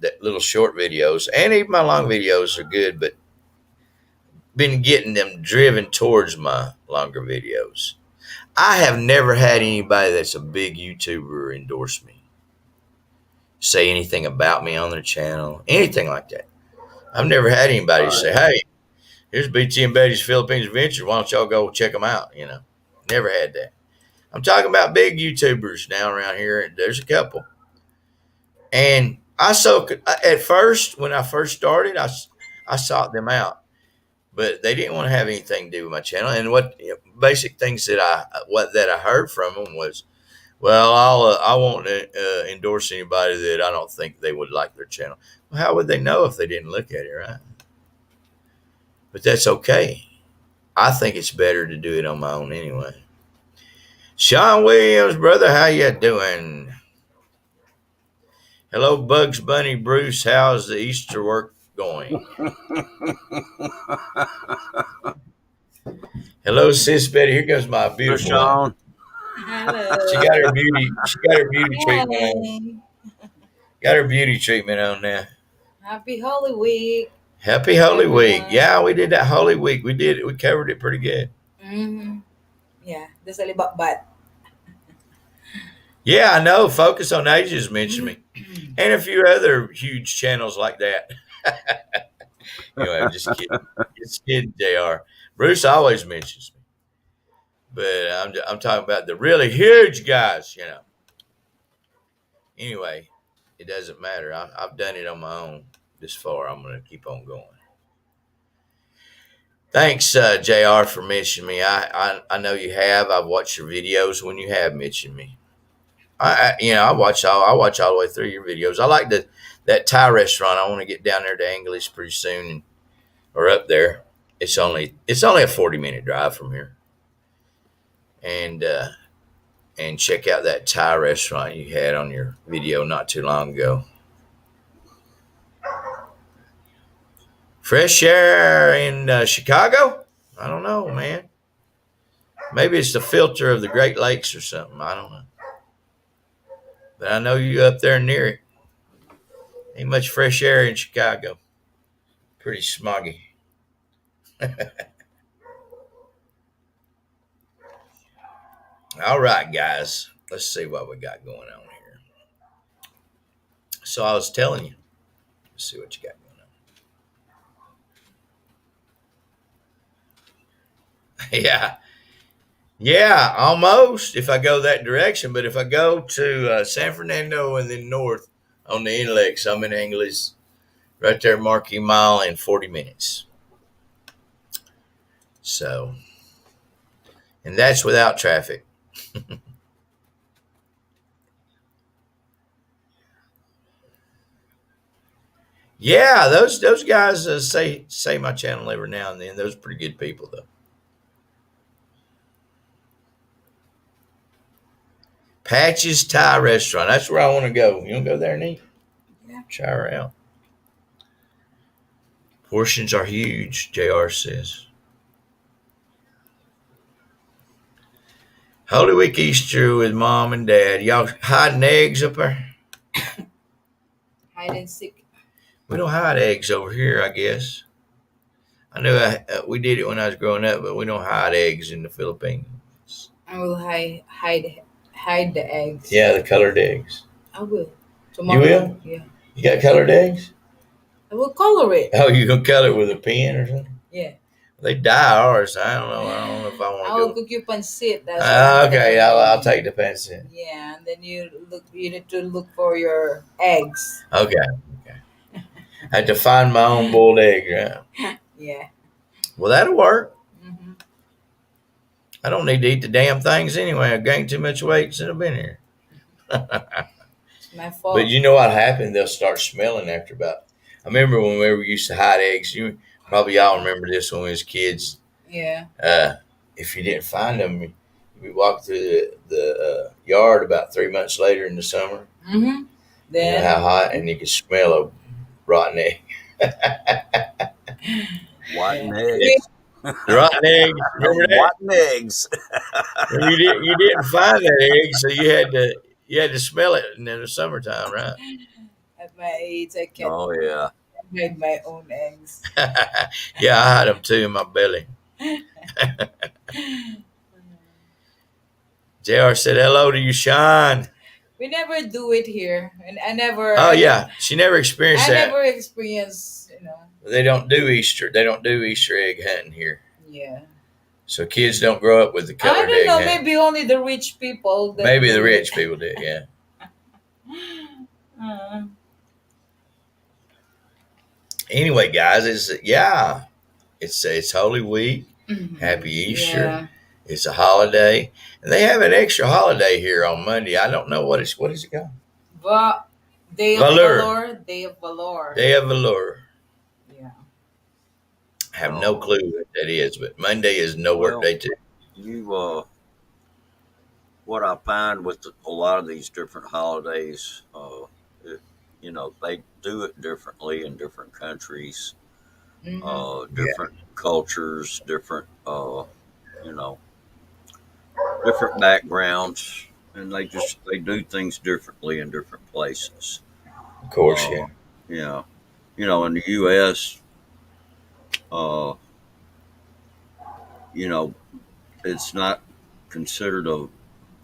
that little short videos, and even my long videos are good. But been getting them driven towards my longer videos. I have never had anybody that's a big YouTuber endorse me, say anything about me on their channel, anything like that. I've never had anybody Right. say, "Hey, here's BT and Betty's Philippines Adventure. Why don't y'all go check them out?" Never had that. I'm talking about big YouTubers now around here, and there's a couple. And at first, when I first started, I sought them out, but they didn't want to have anything to do with my channel. And basic things that I heard from them was, well, I won't endorse anybody that I don't think they would like their channel. Well, how would they know if they didn't look at it, right? But that's okay. I think it's better to do it on my own anyway. Sean Williams, brother, how you doing? Hello, Bugs Bunny Bruce. How's the Easter work going? Hello, sis Betty. Here goes my Well, beautiful one. Sean. She Hello. got her beauty. She got her beauty treatment on. Hey. Got her beauty treatment on now. Happy Holy Week, Happy Holy Week. everyone. Yeah, we did that Holy Week. We did it. We covered it pretty good. Mm-hmm. Yeah, that's a but. Yeah, I know. Focus on Asia's mentioned me, and a few other huge channels like that. I'm just kidding. Just kidding, Jr. Bruce always mentions me, but I'm talking about the really huge guys. Anyway, it doesn't matter. I've done it on my own this far. I'm going to keep on going. Thanks, Jr. for mentioning me. I know you have. I've watched your videos when you have mentioned me. I watch all the way through your videos. I like that Thai restaurant. I want to get down there to English pretty soon, or up there. It's only a 40-minute drive from here, and check out that Thai restaurant you had on your video not too long ago. Fresh air in Chicago? I don't know, man. Maybe it's the filter of the Great Lakes or something. I don't know. But I know you up there near it. Ain't much fresh air in Chicago. Pretty smoggy. All right, guys. Let's see what we got going on here. So I was telling you. Let's see what you got going on. Yeah. Yeah, almost if I go that direction. But if I go to San Fernando and then north on the inlets, I'm in English, right there, Marquee Mile in 40 minutes. So, and that's without traffic. Yeah, those guys say my channel every now and then. Those are pretty good people though. Patches Thai Restaurant. That's where I want to go. You want to go there and eat? Yeah. Try her out. Portions are huge, JR says. Holy Week Easter with mom and dad. Y'all hiding eggs up there? Hide and seek. We don't hide eggs over here, I guess. I knew we did it when I was growing up, but we don't hide eggs in the Philippines. I will hide the eggs. Yeah, the colored eggs. I will. Tomorrow. You will? Yeah. You got colored eggs? I will color it. Oh, you gonna color it with a pen or something? Yeah. They dye ours. I don't know. I don't know if I want I to will go. cook you pancit. That's what I'm Okay, thinking. I'll take the pencil. Yeah, and then you need to look for your eggs. Okay. I had to find my own boiled egg, right? Yeah. Well, that'll work. Mm-hmm. I don't need to eat the damn things anyway. I gained too much weight since I've been here. It's my fault. But you know what happened? They'll start smelling after about. I remember when we used to hide eggs. You probably all remember this when we was kids. Yeah. If you didn't find them, we walked through the yard about 3 months later in the summer. Mm-hmm. You know Then how hot, and you could smell a rotten egg. White eggs. Rotten eggs. Remember that? White eggs. Well, you didn't find that egg, so you had to smell it in the summertime, right? at my age, I can Oh yeah. hide my own eggs. Yeah, I had them too in my belly. JR said hello to you, Sean. We never do it here, and I never. Oh yeah, she never experienced I that. never experienced. They don't do Easter. They don't do Easter egg hunting here. Yeah. So kids don't grow up with the I colored don't egg know. hunting. Maybe only the rich people. That Maybe do the it. rich people do. Yeah. Uh, Anyway, guys, it's Holy Week. mhm. Happy Easter. Yeah. It's a holiday, and they have an extra holiday here on Monday. I don't know what is it called? Day of Valor. Valor. Day of Valor. Day of Valor. Yeah. I have no clue what that is, but Monday is no work Well, day too. You what I find with a lot of these different holidays, they do it differently in different countries, Mm-hmm. different cultures, different, you know, different backgrounds, and they do things differently in different places. Of course, Uh, yeah. yeah, in the U.S., uh, you know, it's not considered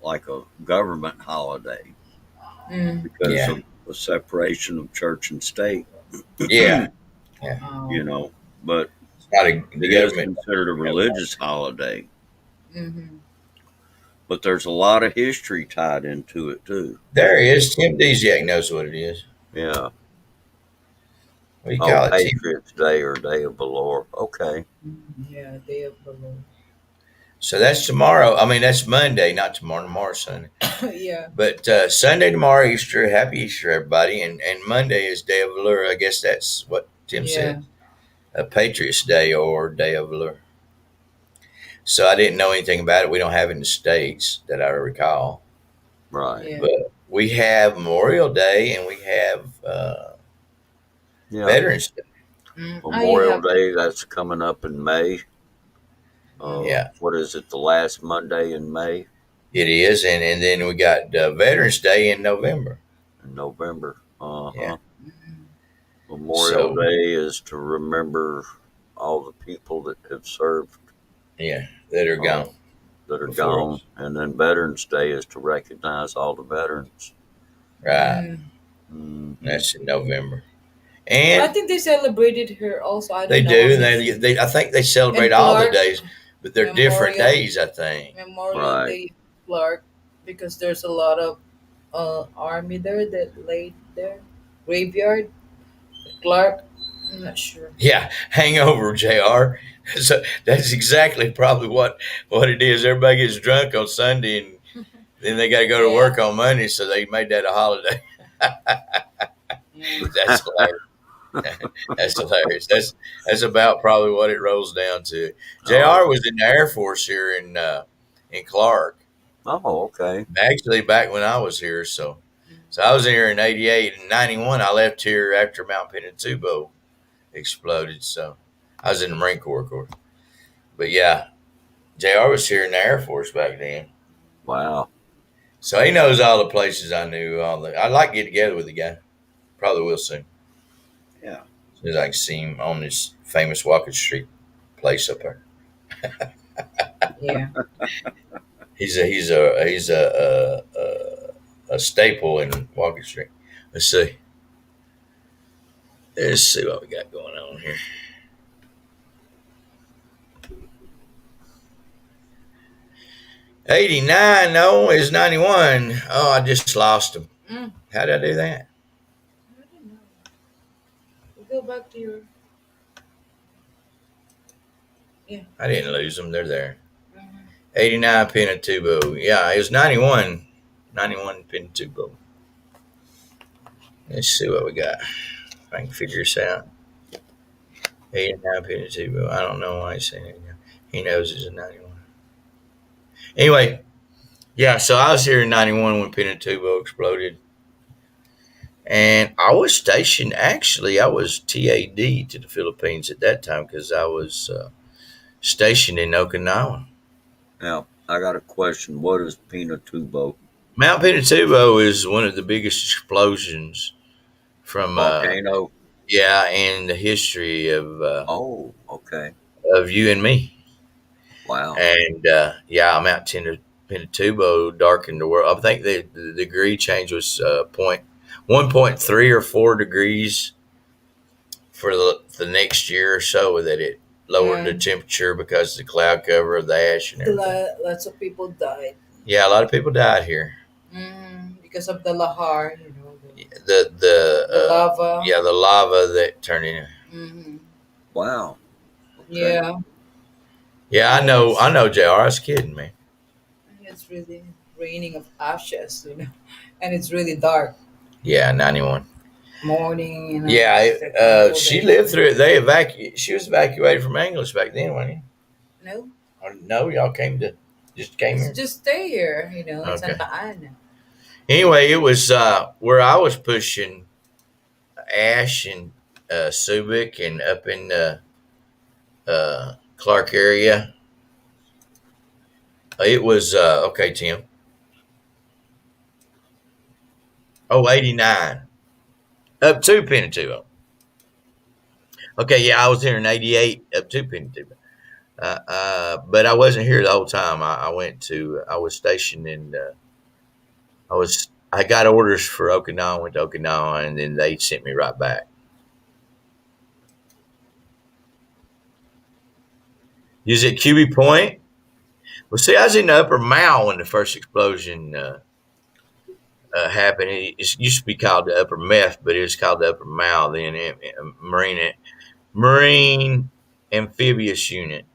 like a government holiday Mm. because Yeah. of the separation of church and state. Yeah. Oh. But It's not it the is government. considered a religious holiday. Mm-hmm. But there's a lot of history tied into it too. There is. Tim Desiak knows what it is. Yeah. What do you call it, Tim? Patriots Day or Day of the Lord. Okay. Yeah. Day of Valor. So that's tomorrow. I mean, that's Monday, not tomorrow. Tomorrow's Sunday. Yeah. But Sunday, tomorrow, Easter. Happy Easter, everybody. And Monday is Day of Valor. I guess that's what Tim Yeah. said. A Patriots Day or Day of Valor. So I didn't know anything about it. We don't have it in the States that I recall. Right. Yeah. But we have Memorial Day and we have Yeah. Veterans Day. Memorial Day, that's coming up in May. Yeah. What is it? The last Monday in May It is. And then we got Veterans Day in November. and November. Yeah. Memorial So- Day is to remember all the people that have served Yeah. That are gone. that are Before gone, and then Veterans Day is to recognize all the veterans. Right. Mhm. That's in November. I And think they celebrated her also. I don't they know. do. They I think they celebrate And all the Clark- days. but they're different Memorial days, I think. Memorial Right. Day, Clark, because there's a lot of army there that laid there. Graveyard, Clark. I'm not sure. Yeah, hangover, Jr. So that's exactly probably what it is. Everybody gets drunk on Sunday, and then they got to go to Yeah. work on Monday, so they made that a holiday. Yeah. That's hilarious. That's hilarious. That's about probably what it rolls down to. Jr. Oh, was in the Air Force here in Clark, oh, okay. actually back when I was here. So I was here in '88 and '91. I left here after Mount Pinatubo exploded. So I was in the Marine Corps, of course. But yeah, Jr. was here in the Air Force back then. Wow. So he knows all the places I knew. I'd like to get together with the guy. Probably will soon. Yeah. As soon as I can see him on this famous Walking Street place up there. Yeah. He's a staple in Walking Street. Let's see. Let's see what we got going on here. 89, no, it's 91. Oh, I just lost him. Mm. How did I do that? I don't know. We go back to your. I didn't lose them. They're there. Mhm. 89 Pinatubo. Yeah, it was 91. 91 Pinatubo. Let's see what we got. If I can figure this out. 89 Pinatubo. I don't know why he's saying it. He knows it's a 91. Anyway, yeah, so I was here in 91 when Pinatubo exploded. And I was stationed, actually, I was TAD to the Philippines at that time because I was stationed in Okinawa. Now, I got a question. What is Pinatubo? Mount Pinatubo is one of the biggest explosions from, Volcano? in the history Oh, okay. of you and me. Wow. And Mount Pinatubo darkened the world. I think the degree change was 1.3 or 4 degrees for the next year or so, that it lowered the Yeah. temperature because of the cloud cover of the ash and everything. Lots of people died. Yeah, a lot of people died here. Because of the lahar, The lava. the lava that turned in. Mm-hmm. Wow. Okay. Yeah. Yeah, I know, Jr. I was kidding, man. It's really raining of ashes, and it's really dark. Yeah, 91. Morning. Yeah, all she day. lived through it. She was evacuated from English back then, wasn't No, you? No, y'all came here. just stay here, in Okay. Santa Ana. Anyway, it was where I was pushing Ash and Subic and up in the Clark area. It was okay, Tim. Oh, 89. Up to Pinatubo. Okay, yeah, I was here in 88 up to Pinatubo. But I wasn't here the whole time. I was stationed in, I got orders for Okinawa, went to Okinawa, and then they sent me right back. You was at QB Point? Well, see, I was in the Upper Mile when the first explosion happened. It used to be called the Upper Meth, but it was called the Upper Mile then. Marine Amphibious Unit.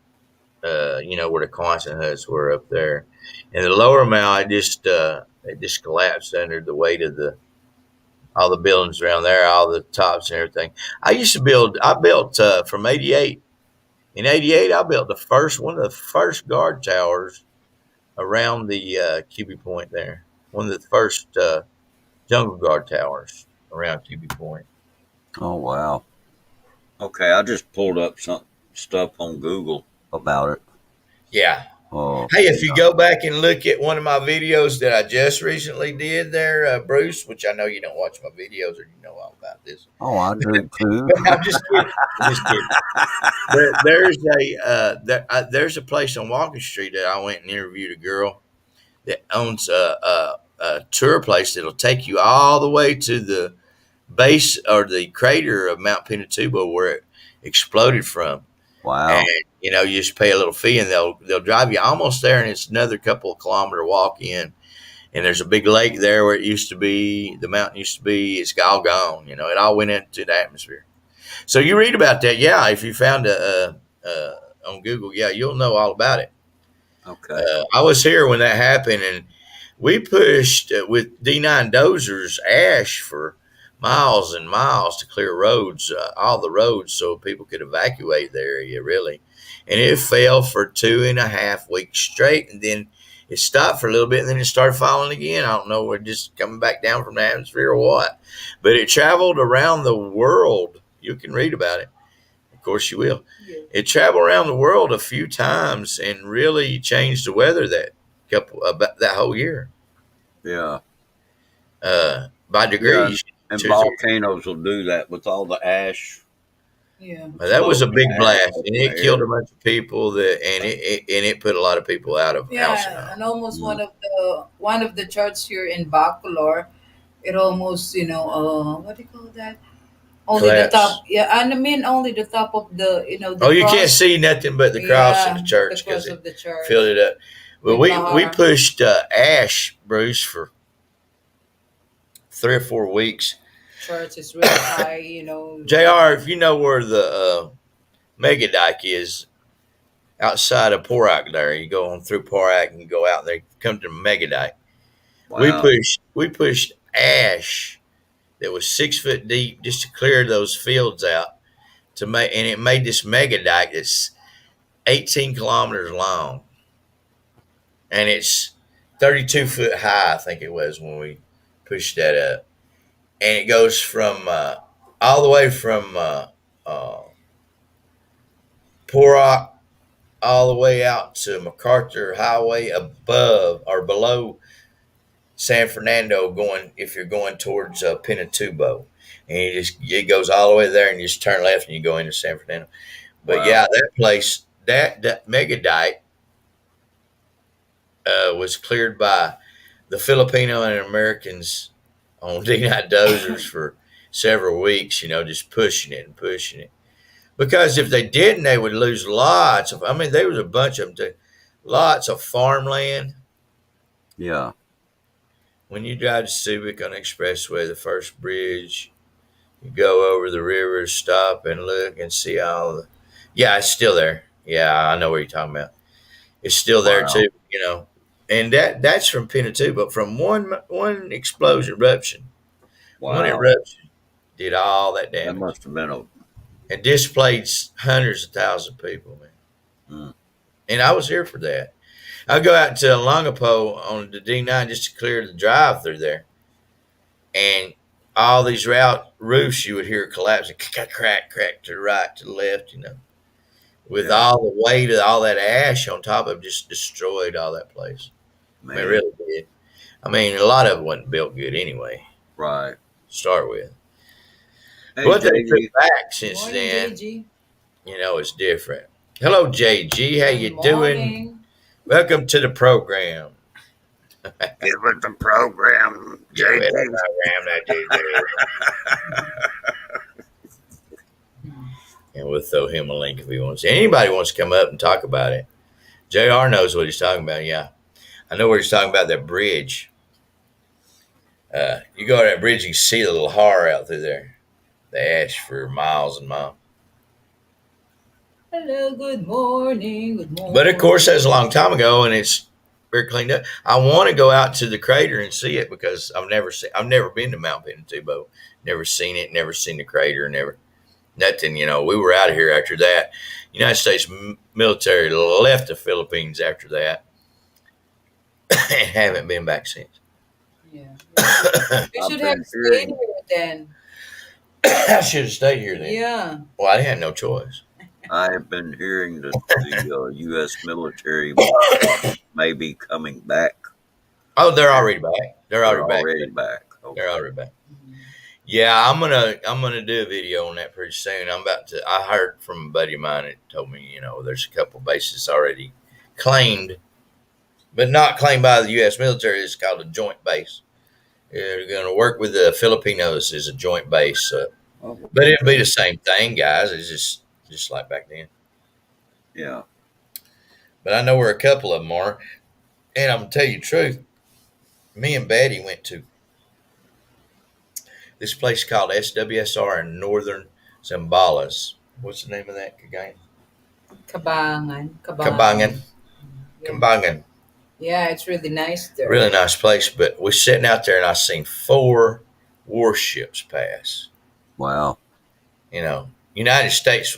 Where the Quonset huts were up there, and the Lower Mile, it just collapsed under the weight of all the buildings around there, all the tops and everything. I built from '88. In '88, I built one of the first guard towers around the QB Point there. One of the first jungle guard towers around QB Point. Oh, wow. Okay, I just pulled up some stuff on Google about it. Yeah. Oh, Hey, if you go back and look at one of my videos that I just recently did there, Bruce, which I know you don't watch my videos or you know all about this. oh, I do too. I'm just kidding. I'm just kidding. There's a place on Walking Street that I went and interviewed a girl that owns a tour place that'll take you all the way to the base or the crater of Mount Pinatubo where it exploded from. Wow. And You know, you just pay a little fee, and they'll drive you almost there, and it's another couple of kilometer walk in. And there's a big lake there where it used to be. The mountain used to be. It's all gone. You know, it all went into the atmosphere. So you read about that, yeah. If you found on Google, yeah, you'll know all about it. Okay. I was here when that happened, and we pushed with D9 dozers ash for miles and miles to clear roads, all the roads, so people could evacuate the area, really. And it fell for 2.5 weeks straight, and then it stopped for a little bit, and then it started falling again. I don't know, we're just coming back down from the atmosphere or what. But it traveled around the world. You can read about it. Of course you will. Yeah. It traveled around the world a few times and really changed the weather about that whole year Yeah. by degrees. And volcanoes will do that with all the ash. Yeah. That was a big Ash blast, over and it there. killed a bunch of people. It put a lot of people out of house and Yeah, home. and almost Mm. one of the charts here in Bacolor, it almost what do you call that? Only the Collapse. top, yeah, and I mean only the top of the the Oh, you cross, can't see nothing but the cross in the yeah, church the cross because it of the church filled it up. Well, with we Lahar. pushed ash, Bruce, for 3 or 4 weeks. Church is really high, JR, if you know where the mega dike is outside of Porak there, you go on through Porak and you go out there, come to the mega dike. Wow. We pushed ash that was 6 foot deep just to clear those fields out and it made this mega dike that's 18 kilometers long, and it's 32 foot high. I think it was when we pushed that up, and it goes from all the way from Porak all the way out to MacArthur Highway above or below San Fernando, if you're going towards Pinatubo, and it goes all the way there, and you just turn left and you go into San Fernando. But Wow. yeah, that place, that mega dike was cleared by the Filipino and Americans on D9 dozers for several weeks. Just pushing it and pushing it. Because if they didn't, they would lose lots of. I mean, there was a bunch of them, lots of farmland. Yeah. When you drive to Subic on the expressway, the first bridge, you go over the river, stop and look and see all the. Yeah, it's still there. Yeah, I know what you're talking about. It's still there Wow. too, and that's from Pinatubo, from one explosion eruption. One Wow. eruption did all that That damage must have been a. and displaced hundreds of thousands of people, man. Mm. And I was here for that. I go out to Longapo on the D9 just to clear the drive through there, and all these roofs you would hear collapsing, crack to the right, to the left, with Yeah. all the weight of all that ash on top of it, just destroyed all that place. Man. It really did. I mean, a lot of it wasn't built good anyway Right. to start with. Hey, What they JG. put back since Morning, then, JG. it's different. Hello, JG. How you Good doing? morning. Welcome to the program. Give it the program, Yeah, JG. program that JG. And we'll throw him a link if he wants. Anybody wants to come up and talk about it. JR knows what he's talking about. Yeah, I know where he's talking about, that bridge. You go to that bridge, you can see the little horror out through there. The ash for miles and miles. Hello, good morning. Good morning. But of course, that's a long time ago, and it's very cleaned up. I want to go out to the crater and see it because I've never been to Mount Pinatubo. Never seen it. Never seen the crater. Never nothing. We were out of here after that. United States military left the Philippines after that, and haven't been back since. Yeah. I You I've should been have stayed hearing- here then. should have stayed here then. Yeah. Well, I had no choice. I have been hearing that the U.S. military may be coming back. Oh, they're already back. They're already back. back. Okay. They're already back. Yeah, I'm gonna do a video on that pretty soon. I heard from a buddy of mine that told me, there's a couple bases already claimed, but not claimed by the U.S. military. It's called a joint base. They're going to work with the Filipinos as a joint base, Oh, but it'll be the same thing, guys. It's just like back then. Yeah. but I know where a couple of them are. And I'm gonna tell you the truth. Me and Betty went to this place called SWSR in Northern Zambales. What's the name of that again? Kabangan. Cabangan. Yeah. Cabangan. Yeah, it's really nice there. Really nice place. But we're sitting out there and I seen 4 warships pass. Wow. You know, United States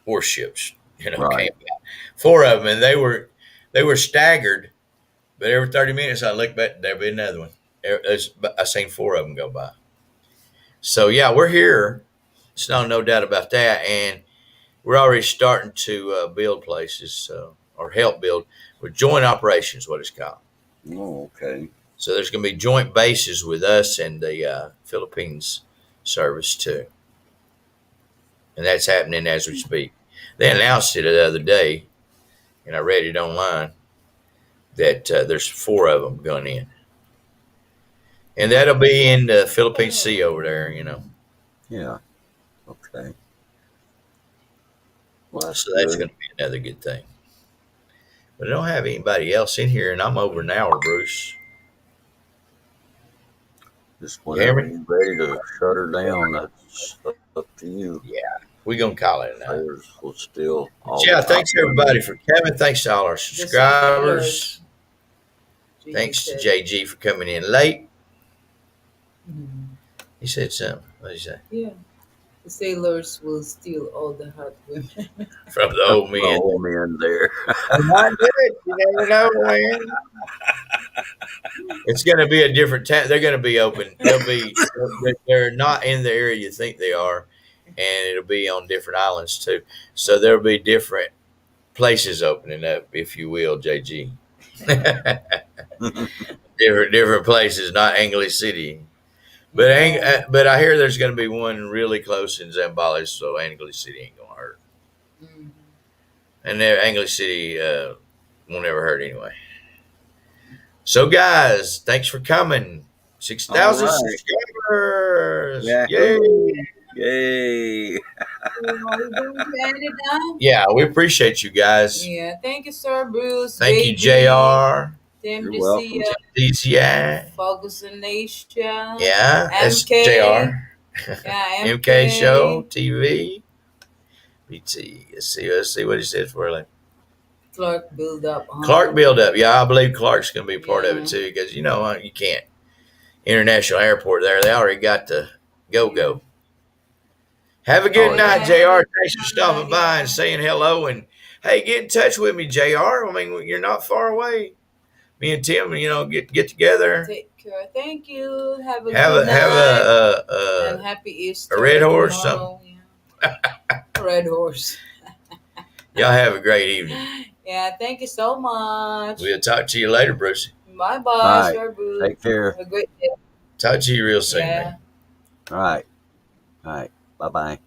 warships. You know, Right. came out. 4 of them, and they were staggered. But every 30 minutes I look back, there'd be another one. I seen 4 of them go by. So yeah, we're here. It's no doubt about that, and we're already starting to build places or help build with joint operations, what it's called. Oh, okay. So there's going to be joint bases with us and the Philippines service too, and that's happening as we speak. They announced it the other day, and I read it online that there's 4 of them going in, and that'll be in the Philippine Sea over there. You know, Yeah. Okay. Well, that's so that's good. going to be another good thing. But I don't have anybody else in here, and I'm over an hour, Bruce. Just You hear whenever me? you're ready to shut her down, that's up to you. Yeah, we're going to call it a night. Prayers will still all Yeah, the thanks time. everybody for coming. Thanks to all our The same subscribers. here. Thanks to said. JG for coming in late. Mhm. He said something. What did he say? Yeah. The sailors will steal all the hot women. From the old The men. old men there. Not good. You never know, man. It's going to be a different time. They're going to be open. They're not in the area you think they are, and it'll be on different islands too. So there'll be different places opening up, if you will, JG. different places, not English City. But but I hear there's going to be one really close in Zambales, so English City ain't going to hurt. Mhm. And English City won't ever hurt anyway. So, guys, thanks for coming. 6,000 All right. subscribers. Yeah. Yay. Yay. So are we going to end it now? Yeah, we appreciate you guys. Yeah. Thank you, Sir Bruce. Thank you, JG, JR, Tim You're welcome. Decia, DCI. Ferguson Nation. Yeah, that's MK. JR. Yeah, MK Show TV. BT. Let's see what he says for like. Clark Build Up. Clark Build Up. Yeah, I believe Clark's going to be part of Yeah. it too because, you know, you can't. International Airport there, they already got the go. Have a good Oh, night, yeah. JR. Thanks for stopping by and saying hello. And hey, get in touch with me, JR. I mean, you're not far away. Me and Tim, you know, get together. Take care. Thank you. Have a Have good a have night. And a happy Easter. a red horse, tomorrow. Yeah. Red horse. y'all have a great evening. Yeah, thank you so much. We'll talk to you later, Bruce. Bye bye, Bye. Sir Bruce. Take care. Have a great day. Talk to you real soon, Yeah. man. All right. All right. Bye-bye.